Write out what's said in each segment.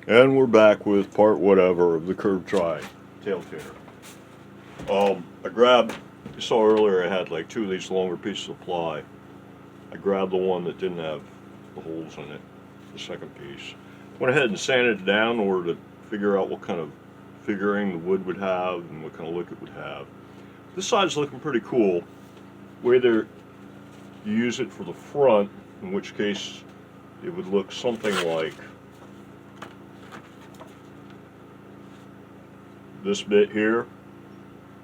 And we're back with part whatever of the curved tri tail tuner. I grabbed, you saw earlier I had like two of these longer pieces of ply. I grabbed the one that didn't have the holes in it, the second piece. Went ahead and sanded it down in order to figure out what kind of figuring the wood would have and what kind of look it would have. This side's looking pretty cool. Whether you use it for the front, in which case it would look something like this bit here.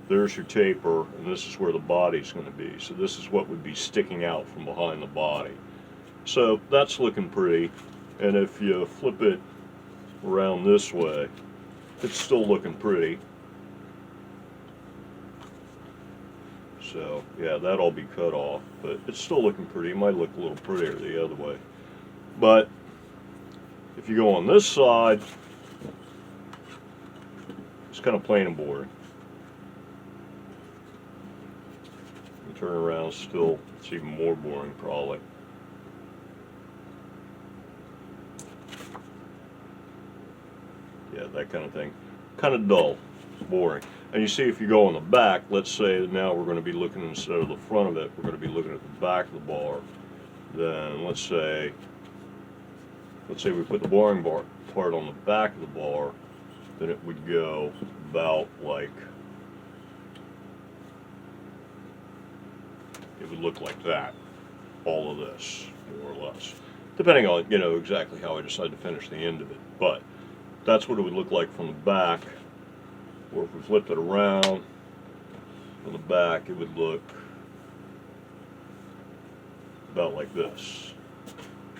There's your taper, and this is where the body's going to be. So this is what would be sticking out from behind the body. So that's looking pretty. And if you flip it around this way, it's still looking pretty. So yeah, that'll be cut off, but it's still looking pretty. It might look a little prettier the other way. But if you go on this side, it's kind of plain and boring. You turn around, still, it's even more boring probably. Yeah, that kind of thing. Kind of dull, boring. And you see if you go on the back, let's say now we're going to be looking instead of the front of it, we're going to be looking at the back of the bar. Then let's say we put the boring bar part on the back of the bar, then it would go about like, it would look like that, all of this, more or less. Depending on, exactly how I decide to finish the end of it. But that's what it would look like from the back. Or if we flipped it around from the back, it would look about like this.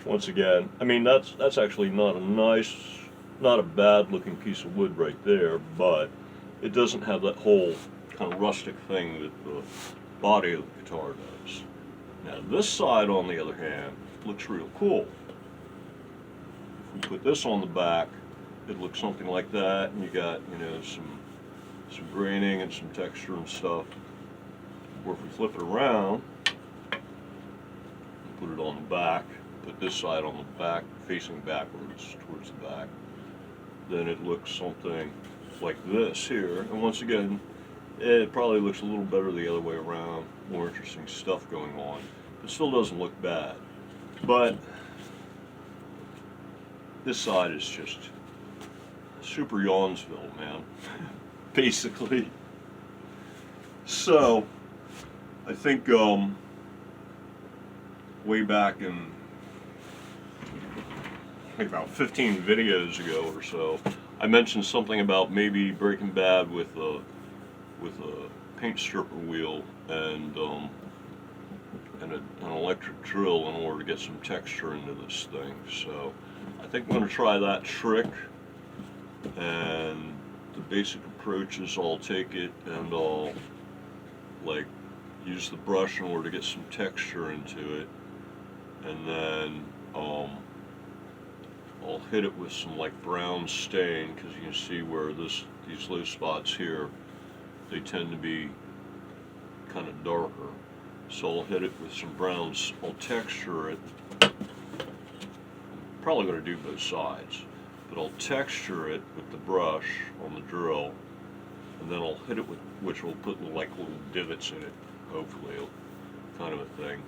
Once again, I mean, that's actually not a bad looking piece of wood right there, but it doesn't have that whole kind of rustic thing that the body of the guitar does. Now this side, on the other hand, looks real cool. If we put this on the back, it looks something like that, and you got, some graining and some texture and stuff. Or if we flip it around, put it on the back, put this side on the back, facing backwards towards the back, then it looks something like this here. And once again, it probably looks a little better the other way around, more interesting stuff going on. It still doesn't look bad. But this side is just super Yawnsville, man. Basically. So, I think way back in about 15 videos ago or so, I mentioned something about maybe Breaking Bad with a paint stripper wheel and an electric drill in order to get some texture into this thing. So I think I'm going to try that trick, and the basic approach is I'll take it and I'll use the brush in order to get some texture into it, and then I'll hit it with some brown stain, because you can see where these low spots here, they tend to be kind of darker. So I'll hit it with some browns. I'll texture it. Probably going to do both sides, but I'll texture it with the brush on the drill, and then I'll hit it with, which will put little divots in it, hopefully, kind of a thing.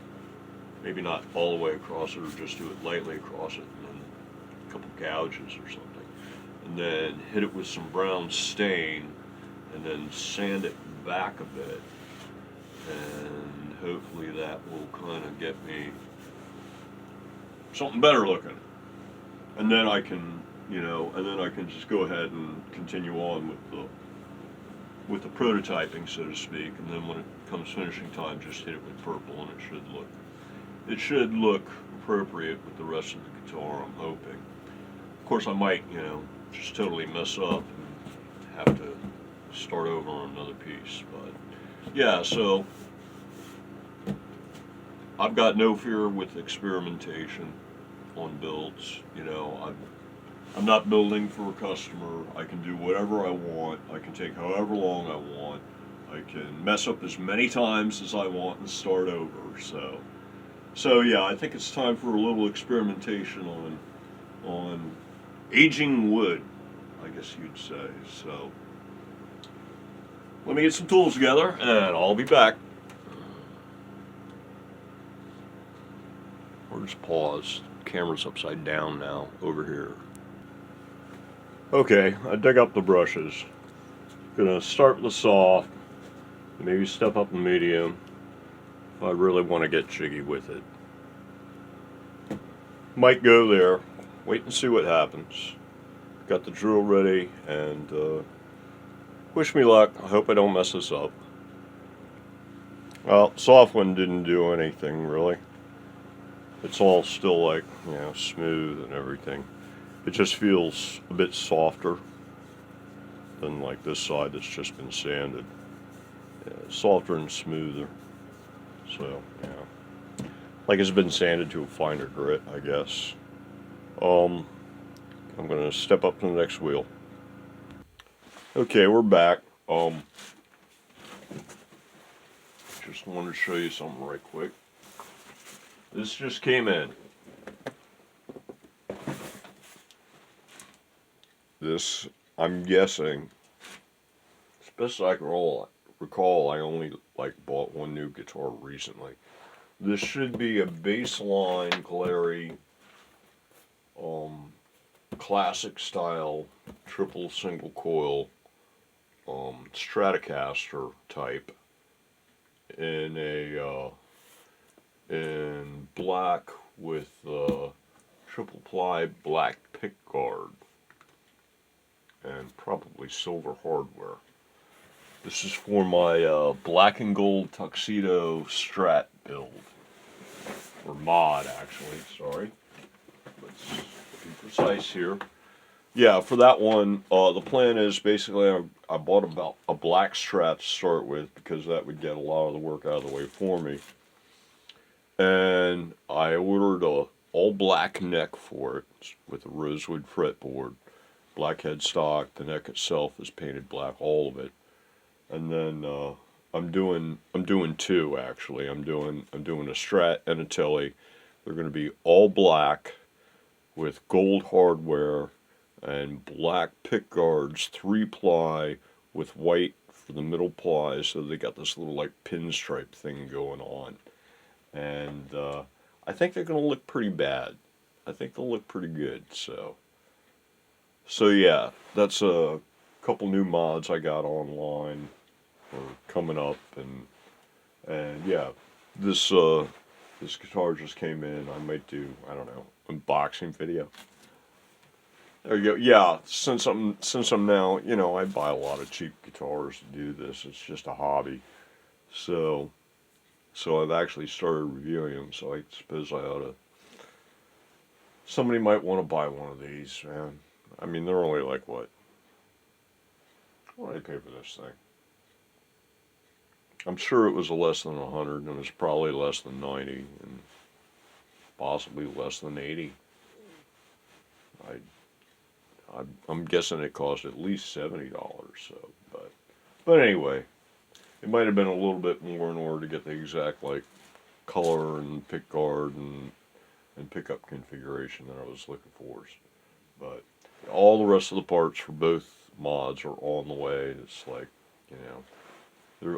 Maybe not all the way across it, or just do it lightly across it, and then a couple gouges or something. And then hit it with some brown stain, and then sand it back a bit, and hopefully that will kind of get me something better looking. And then I can, just go ahead and continue on with the prototyping, so to speak. And then when it comes finishing time, just hit it with purple, and it should look appropriate with the rest of the guitar, I'm hoping. Of course, I might, just totally mess up and have to start over on another piece. But yeah, so I've got no fear with experimentation on builds. I'm not building for a customer. I can do whatever I want. I can take however long I want. I can mess up as many times as I want and start over. So yeah, I think it's time for a little experimentation on aging wood, I guess you'd say. So let me get some tools together and I'll be back. Or just pause. Camera's upside down now over here. Okay, I dug up the brushes. Gonna start with the soft, maybe step up the medium if I really want to get jiggy with it. Might go there. Wait and see what happens. Got the drill ready, and wish me luck. I hope I don't mess this up. Well, soft one didn't do anything really. It's all still like, smooth and everything. It just feels a bit softer than like this side that's just been sanded. Yeah, softer and smoother. So, like it's been sanded to a finer grit, I guess. I'm gonna step up to the next wheel. Okay, we're back. Just wanted to show you something right quick. This just came in. This, I'm guessing, as best as I can recall, I only bought one new guitar recently. This should be a baseline Clary, classic style, triple single coil, Stratocaster type, in black with triple ply black pick guard and probably silver hardware. This is for my black and gold tuxedo Strat build, or mod actually, sorry. Let's be precise here. Yeah, for that one, the plan is basically I bought about a black Strat to start with because that would get a lot of the work out of the way for me. And I ordered a all black neck for it with a rosewood fretboard, black headstock. The neck itself is painted black, all of it. And then I'm doing two actually. I'm doing a Strat and a Tilly. They're going to be all black with gold hardware and black pick guards, 3-ply with white for the middle ply, so they got this little like pinstripe thing going on. And I think they're going to look pretty bad. I think they'll look pretty good. So yeah, that's a couple new mods I got online or coming up, and yeah, this guitar just came in. I might do, I don't know, unboxing video. There you go. Yeah, since I'm now, I buy a lot of cheap guitars to do this. It's just a hobby. So I've actually started reviewing them, so I suppose I ought to. Somebody might want to buy one of these, man. I mean, they're only like what? What did I pay for this thing? I'm sure it was less than 100, and it's probably less than 90, and possibly less than 80. I'm guessing it cost at least $70. So, but anyway, it might have been a little bit more in order to get the exact like color and pick guard and pickup configuration that I was looking for. But all the rest of the parts for both mods are on the way. It's like,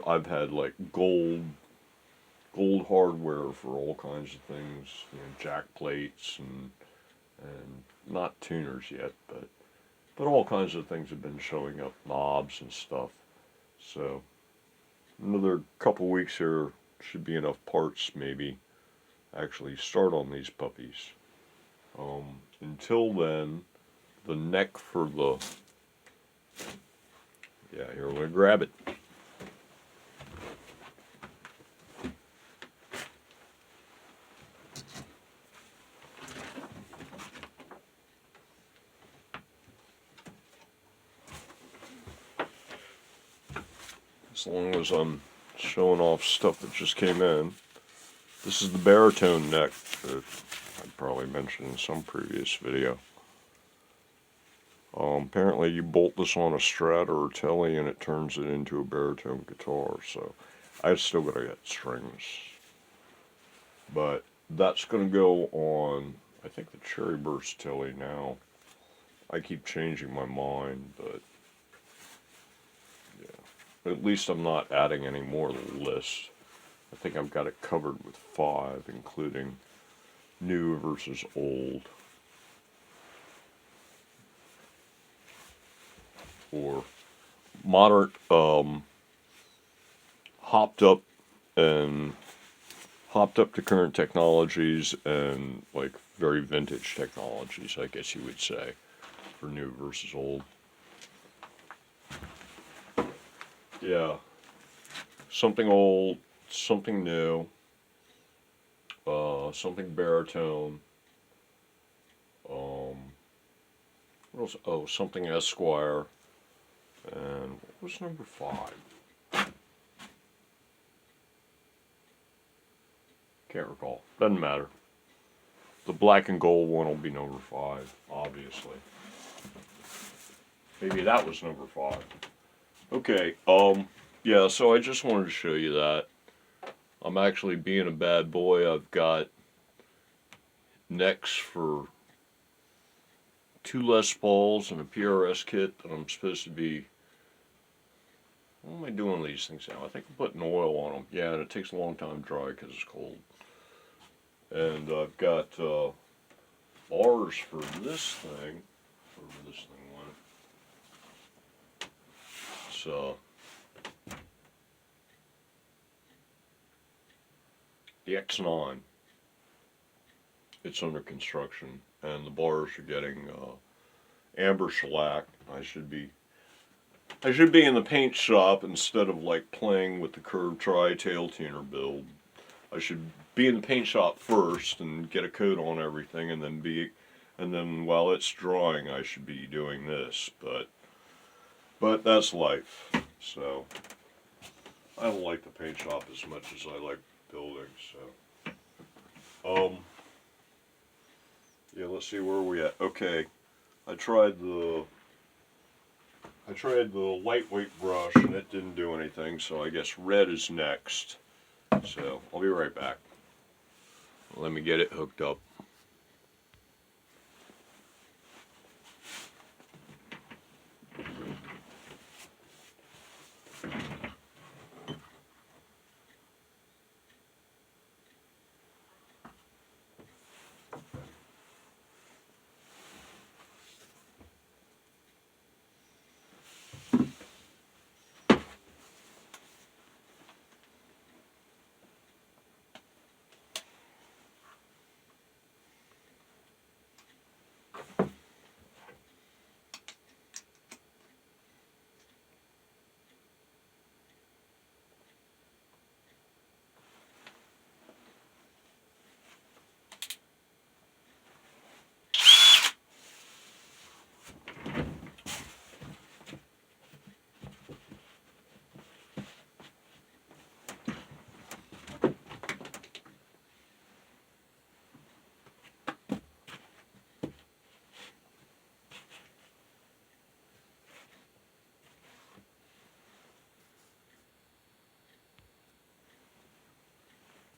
I've had like gold hardware for all kinds of things, jack plates and not tuners yet, but all kinds of things have been showing up, knobs and stuff. So another couple weeks here should be enough parts maybe actually start on these puppies. Until then, the neck for the, here, we're gonna grab it. As long as I'm showing off stuff that just came in. This is the baritone neck that I probably mentioned in some previous video. Apparently you bolt this on a Strat or a Telly and it turns it into a baritone guitar, so I still gotta get strings. But that's gonna go on, I think, the Cherry Burst Telly now. I keep changing my mind, but yeah. At least I'm not adding any more to the list. I think I've got it covered with 5, including new versus old. Or modern, hopped up to current technologies and like very vintage technologies, I guess you would say, for new versus old. Yeah. Something old, something new, something baritone, what else? Oh, something Esquire, and what was number 5? Can't recall. Doesn't matter. The black and gold one will be number 5, obviously. Maybe that was number 5. Okay, yeah, so I just wanted to show you that. I'm actually being a bad boy. I've got necks for 2 Les Pauls and a PRS kit that I'm supposed to be... What am I doing with these things now? I think I'm putting oil on them. Yeah, and it takes a long time to dry because it's cold. And I've got bars for this thing. Wherever this thing went. So... the X9. It's under construction, and the bars are getting amber shellac. I should be in the paint shop instead of like playing with the curved tri-tail tuner build. I should be in the paint shop first and get a coat on everything, and then while it's drying, I should be doing this. But that's life. So I don't like the paint shop as much as I like building. So yeah, let's see where we at. Okay, I tried the lightweight brush and it didn't do anything, so I guess red is next. So I'll be right back. Let me get it hooked up.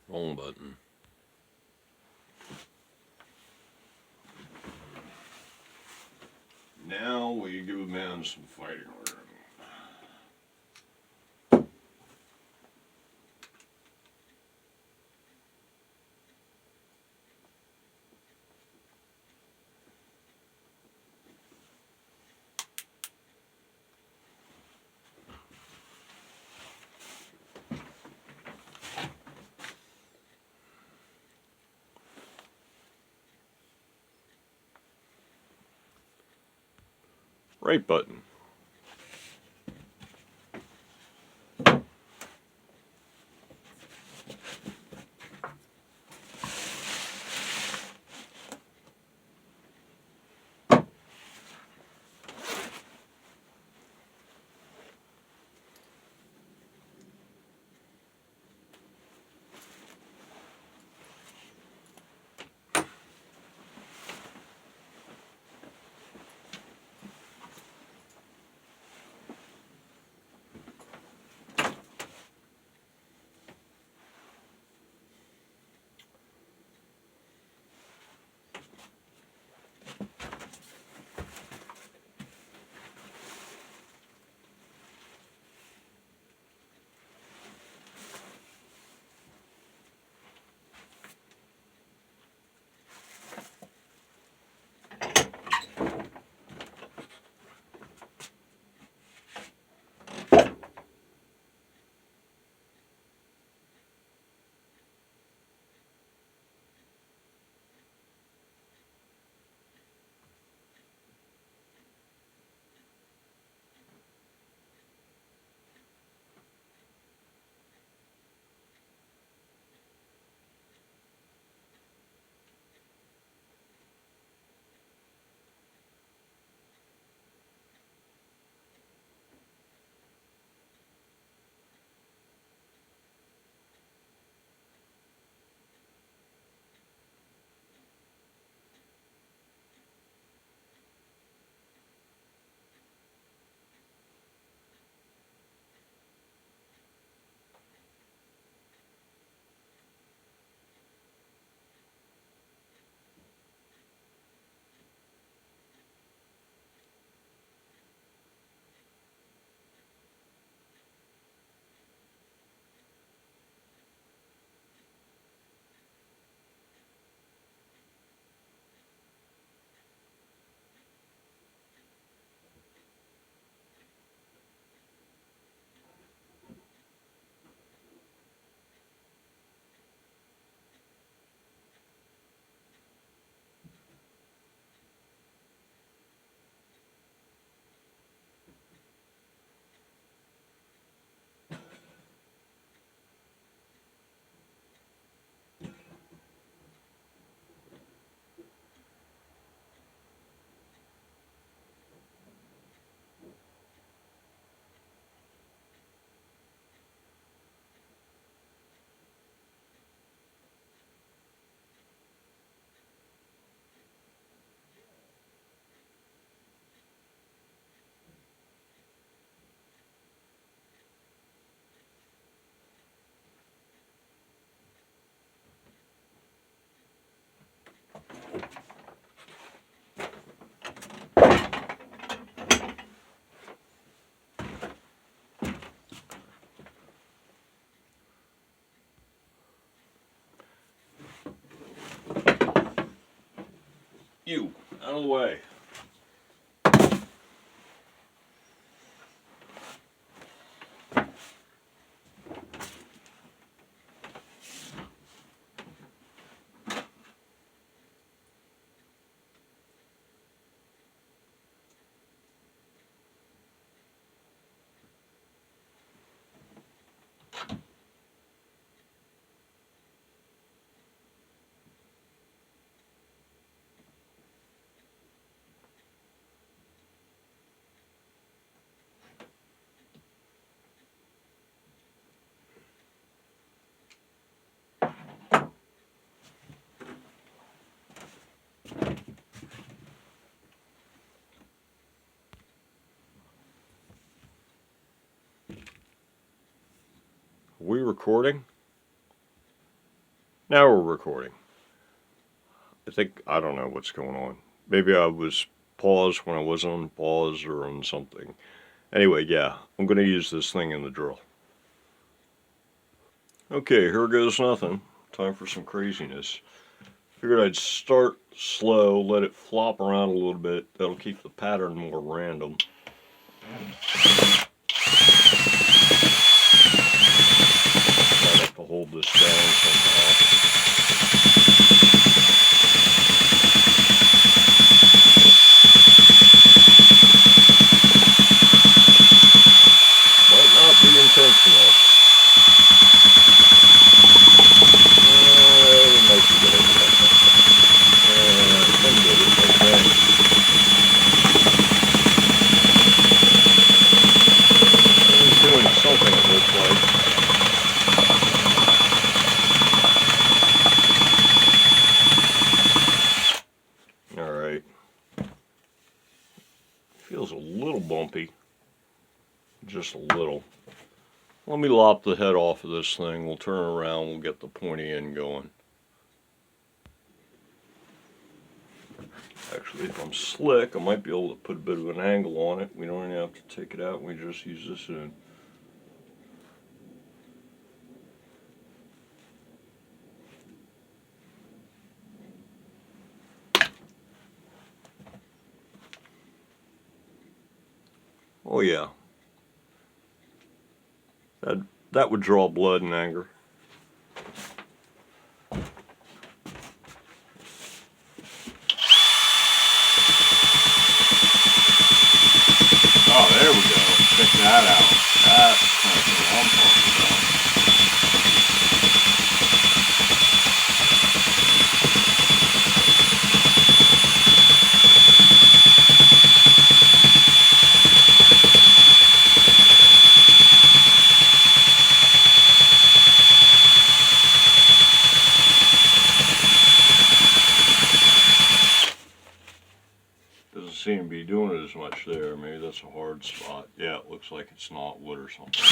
Wrong button. Now we give a man some fighting order. Right button. Out of the way. Are we recording? Now we're recording. I don't know what's going on. Maybe I was paused when I wasn't on pause or on something. Anyway, yeah, I'm going to use this thing in the drill. Okay, here goes nothing. Time for some craziness. Figured I'd start slow, let it flop around a little bit. That'll keep the pattern more random. Might have to hold this down somehow. Might not be intentional. We might be good at that. Some did it, okay. He's doing something, it looks like. Alright. Feels a little bumpy. Just a little. Let me lop the head off of this thing. We'll turn around, we'll get the pointy end going. Actually, if I'm slick, I might be able to put a bit of an angle on it. We don't even have to take it out, we just use this end. Oh yeah. That would draw blood and anger. Oh, there we go. Check that out. That's the kind of thing I'm talking about. Doesn't seem to be doing it as much there. Maybe that's a hard spot. Yeah, it looks like it's not wood or something.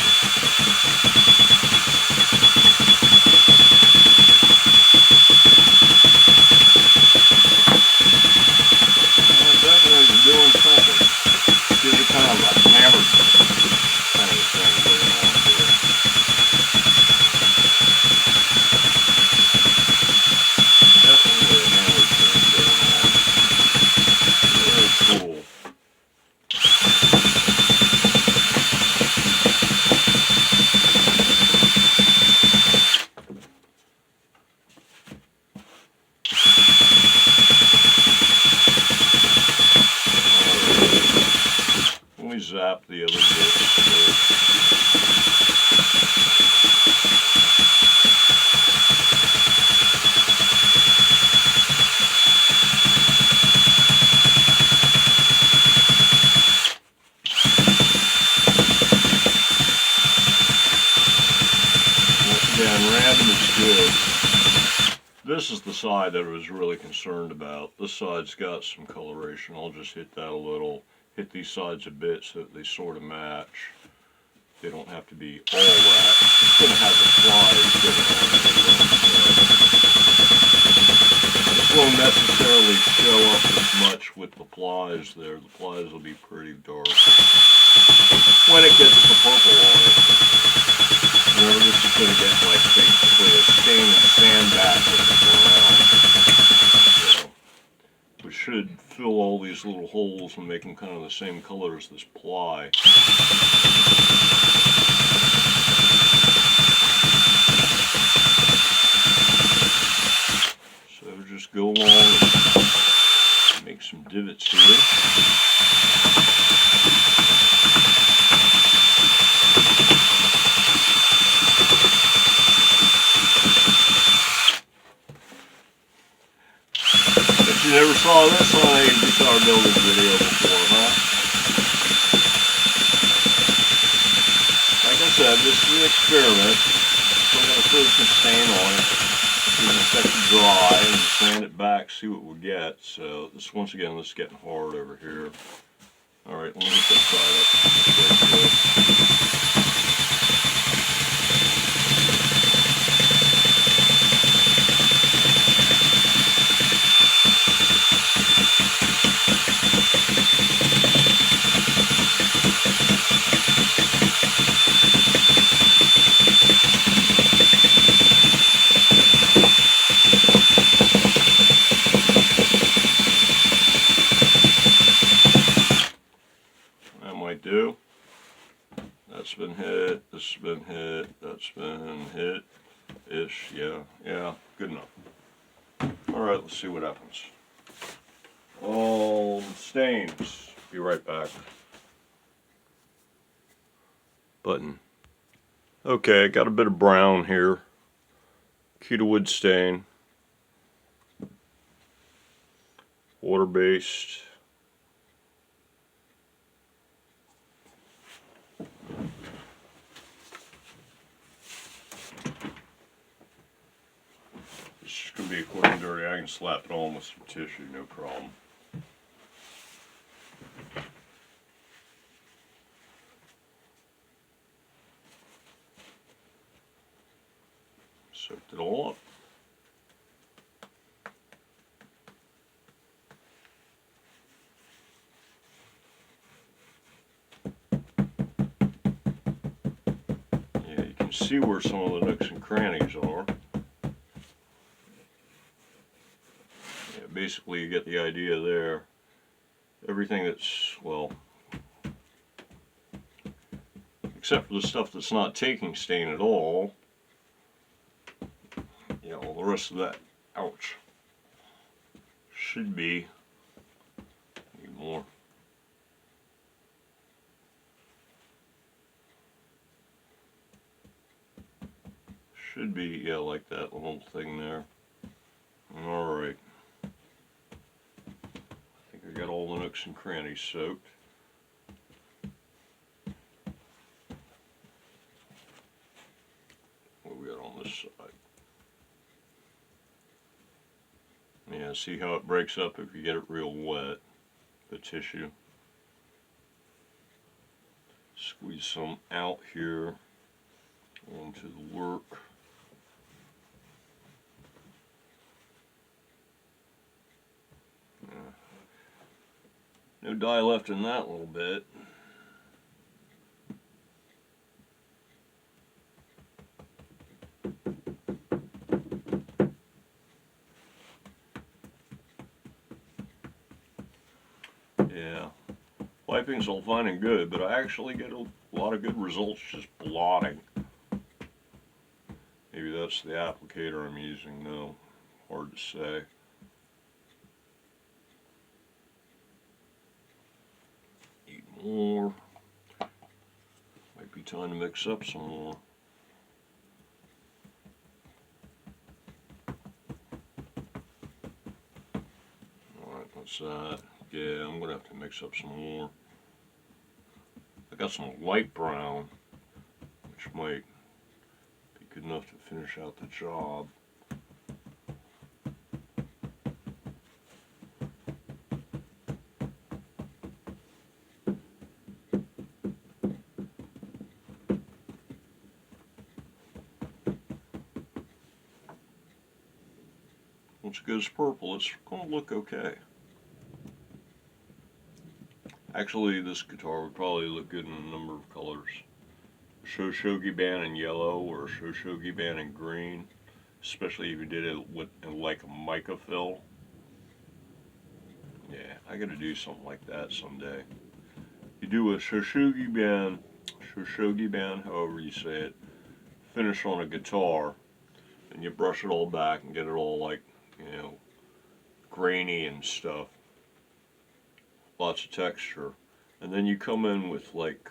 Well, definitely doing something. Gives it kind of a hammered kind of thing going on here. Definitely a hammered thing going on. Very cool. Let me zap the other bit. Once again, random is good. This is the side that I was really concerned about. This side's got some coloration. I'll just hit that a little. Hit these sides a bit so that they sort of match. They don't have to be all wet. It's going to have the flies getting on anyway. This won't necessarily show up as much with the plies there. The plies will be pretty dark. When it gets the purple on it. Remember, this is going to get like basically a stain and sandback with the brown. So, which should fill all these little holes and make them kind of the same color as this ply. So just go along and make some divots here. You never saw this on a guitar building video before, huh? Like I said, this is an experiment. So I'm going to throw some stain on it, give it a second dry, and sand it back, see what we get. So this, once again, this is getting hard over here. Alright, let me get this side up. Do. That's been hit, this has been hit, that's been hit-ish, yeah, good enough. Alright, let's see what happens. All stains. Be right back. Button. Okay, got a bit of brown here. Cuta wood stain. Water-based. It's just going to be a quick and dirty. I can slap it on with some tissue, no problem. Soaked it all up. Yeah, you can see where some of the nooks and crannies are. Basically, you get the idea there. Everything that's, well, except for the stuff that's not taking stain at all, you know, all the rest of that, ouch, should be, need more. Should be, yeah, like that little thing there. Alright. I got all the nooks and crannies soaked. What we got on this side? Yeah, see how it breaks up if you get it real wet, the tissue. Squeeze some out here onto the work. No dye left in that little bit. Yeah, wiping's all fine and good, but I actually get a lot of good results just blotting. Maybe that's the applicator I'm using, though. Hard to say. More. Might be time to mix up some more. Alright, what's that? Yeah, I'm gonna have to mix up some more. I got some light brown, which might be good enough to finish out the job. Once it goes purple, it's going to look okay. Actually, this guitar would probably look good in a number of colors. Shogi band in yellow or Shogi band in green, especially if you did it with like a mica fill. Yeah, I gotta do something like that someday. You do a shogi band, however you say it, finish on a guitar, and you brush it all back and get it all like, you know, grainy and stuff. Lots of texture. And then you come in with like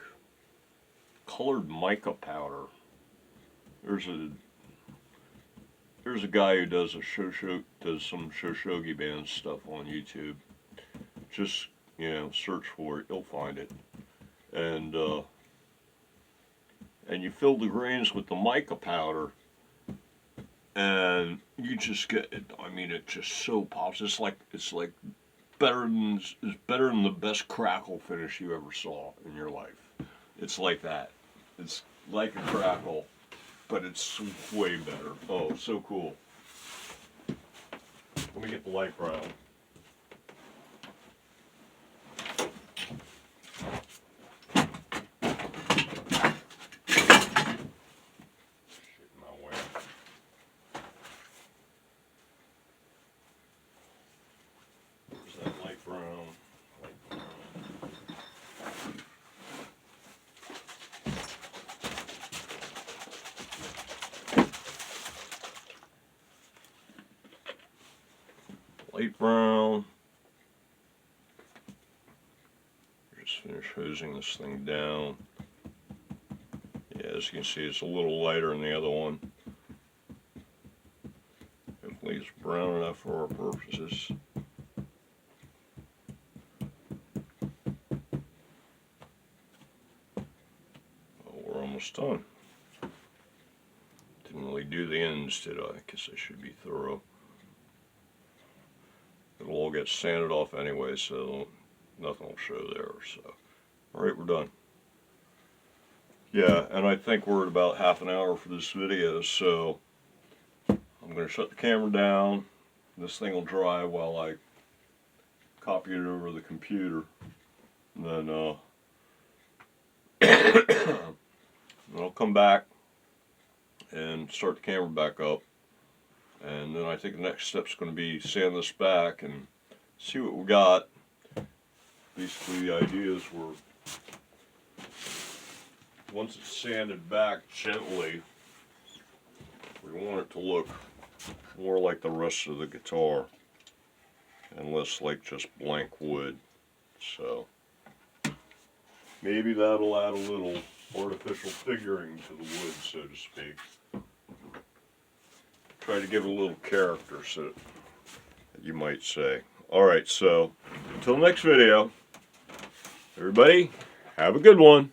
colored mica powder. There's a guy who does some shogi band stuff on YouTube. Just, you know, search for it, you'll find it. And you fill the grains with the mica powder, and you just get it. I mean, it just so pops. It's like better than the best crackle finish you ever saw in your life. It's like that. It's like a crackle, but it's way better. Oh, so cool. Let me get the light brown. Light brown. Just finish hosing this thing down. Yeah, as you can see, it's a little lighter than the other one. Hopefully it's brown enough for our purposes. Well, we're almost done. Didn't really do the ends, did I? Guess I should be thorough. It'll all get sanded off anyway, so nothing will show there. So, all right, we're done. Yeah, and I think we're at about half an hour for this video, so I'm going to shut the camera down. This thing will dry while I copy it over the computer. And then I'll come back and start the camera back up. And then I think the next step is going to be sand this back and see what we got. Basically, the ideas were, once it's sanded back gently, we want it to look more like the rest of the guitar and less like just blank wood. So maybe that'll add a little artificial figuring to the wood, so to speak. Try to give it a little character, so you might say. Alright, so until next video, everybody, have a good one.